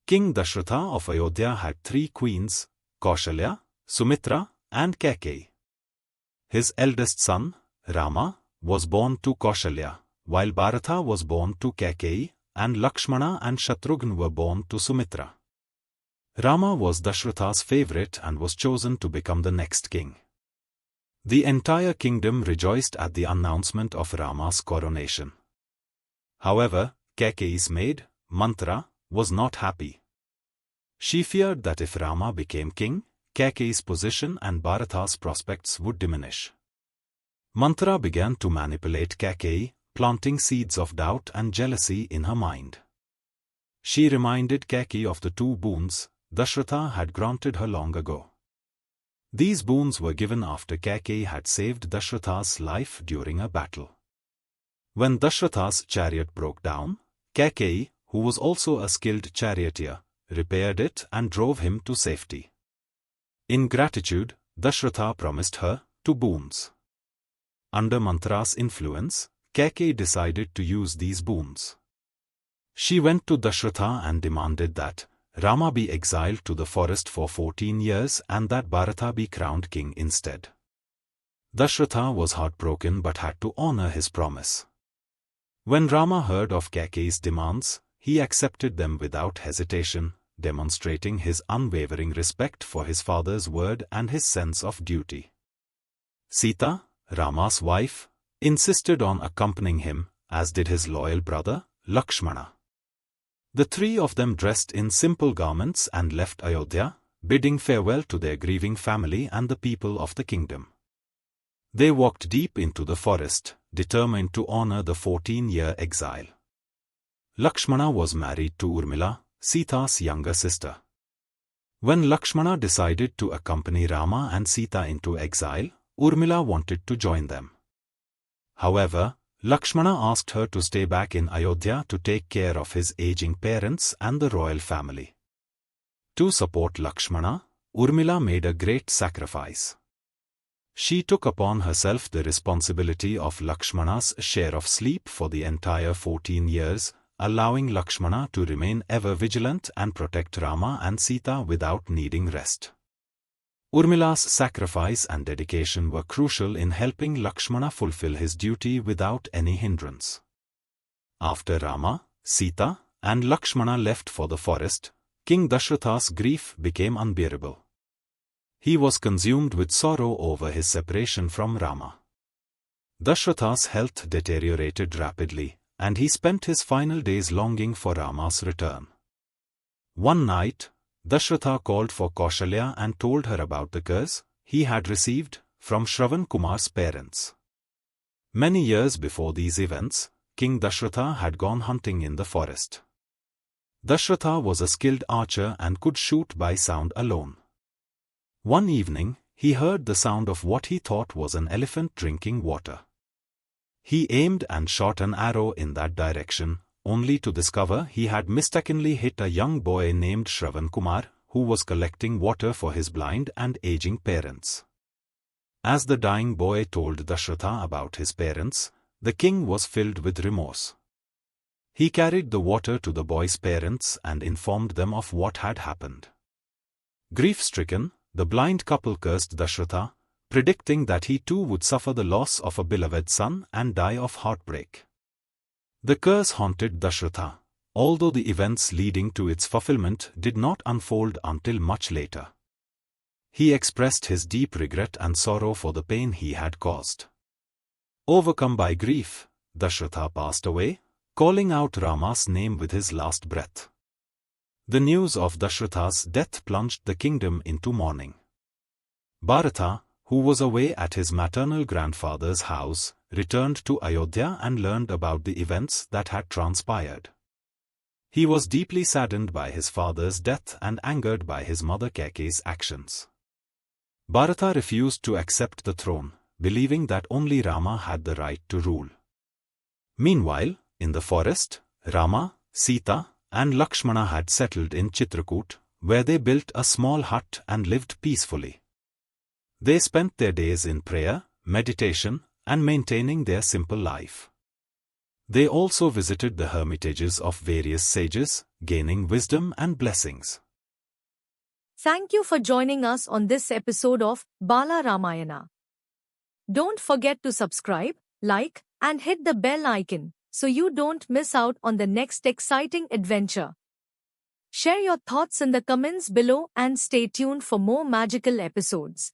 King Dasharatha of Ayodhya had 3 queens, Kaushalya, Sumitra, and Kaikeyi. His eldest son, Rama, was born to Kaushalya, while Bharata was born to Kaikeyi, and Lakshmana and Shatrughna were born to Sumitra. Rama was Dasharatha's favorite and was chosen to become the next king. The entire kingdom rejoiced at the announcement of Rama's coronation. However, Kaikeyi's maid, Manthara, was not happy. She feared that if Rama became king, Kaikeyi's position and Bharata's prospects would diminish. Manthara began to manipulate Kaikeyi, planting seeds of doubt and jealousy in her mind. She reminded Kaikeyi of the 2 boons Dasharatha had granted her long ago. These boons were given after Kaikeyi had saved Dasharatha's life during a battle. When Dasharatha's chariot broke down, Kaikeyi, who was also a skilled charioteer, repaired it and drove him to safety. In gratitude, Dasharatha promised her 2 boons. Under Manthara's influence, Kaikeyi decided to use these boons. She went to Dasharatha and demanded that Rama be exiled to the forest for 14 years and that Bharata be crowned king instead. Dasharatha was heartbroken but had to honor his promise. When Rama heard of Kaikeyi's demands, he accepted them without hesitation, demonstrating his unwavering respect for his father's word and his sense of duty. Sita, Rama's wife, insisted on accompanying him, as did his loyal brother, Lakshmana. The 3 of them dressed in simple garments and left Ayodhya, bidding farewell to their grieving family and the people of the kingdom. They walked deep into the forest, determined to honor the 14-year exile. Lakshmana was married to Urmila, Sita's younger sister. When Lakshmana decided to accompany Rama and Sita into exile, Urmila wanted to join them. However, Lakshmana asked her to stay back in Ayodhya to take care of his aging parents and the royal family. To support Lakshmana, Urmila made a great sacrifice. She took upon herself the responsibility of Lakshmana's share of sleep for the entire 14 years, allowing Lakshmana to remain ever vigilant and protect Rama and Sita without needing rest. Urmila's sacrifice and dedication were crucial in helping Lakshmana fulfill his duty without any hindrance. After Rama, Sita, and Lakshmana left for the forest, King Dasharatha's grief became unbearable. He was consumed with sorrow over his separation from Rama. Dasharatha's health deteriorated rapidly, and he spent his final days longing for Rama's return. One night, Dasharatha called for Kaushalya and told her about the curse he had received from Shravan Kumar's parents. Many years before these events, King Dasharatha had gone hunting in the forest. Dasharatha was a skilled archer and could shoot by sound alone. One evening, he heard the sound of what he thought was an elephant drinking water. He aimed and shot an arrow in that direction, only to discover he had mistakenly hit a young boy named Shravan Kumar, who was collecting water for his blind and aging parents. As the dying boy told Dasharatha about his parents, the king was filled with remorse. He carried the water to the boy's parents and informed them of what had happened. Grief-stricken, the blind couple cursed Dasharatha, predicting that he too would suffer the loss of a beloved son and die of heartbreak. The curse haunted Dasharatha, although the events leading to its fulfillment did not unfold until much later. He expressed his deep regret and sorrow for the pain he had caused. Overcome by grief, Dasharatha passed away, calling out Rama's name with his last breath. The news of Dasharatha's death plunged the kingdom into mourning. Bharata, who was away at his maternal grandfather's house, returned to Ayodhya and learned about the events that had transpired. He was deeply saddened by his father's death and angered by his mother Kaikeyi's actions. Bharata refused to accept the throne, believing that only Rama had the right to rule. Meanwhile, in the forest, Rama, Sita, and Lakshmana had settled in Chitrakoot, where they built a small hut and lived peacefully. They spent their days in prayer, meditation, and maintaining their simple life. They also visited the hermitages of various sages, gaining wisdom and blessings. Thank you for joining us on this episode of Bala Ramayana. Don't forget to subscribe, like, and hit the bell icon so you don't miss out on the next exciting adventure. Share your thoughts in the comments below and stay tuned for more magical episodes.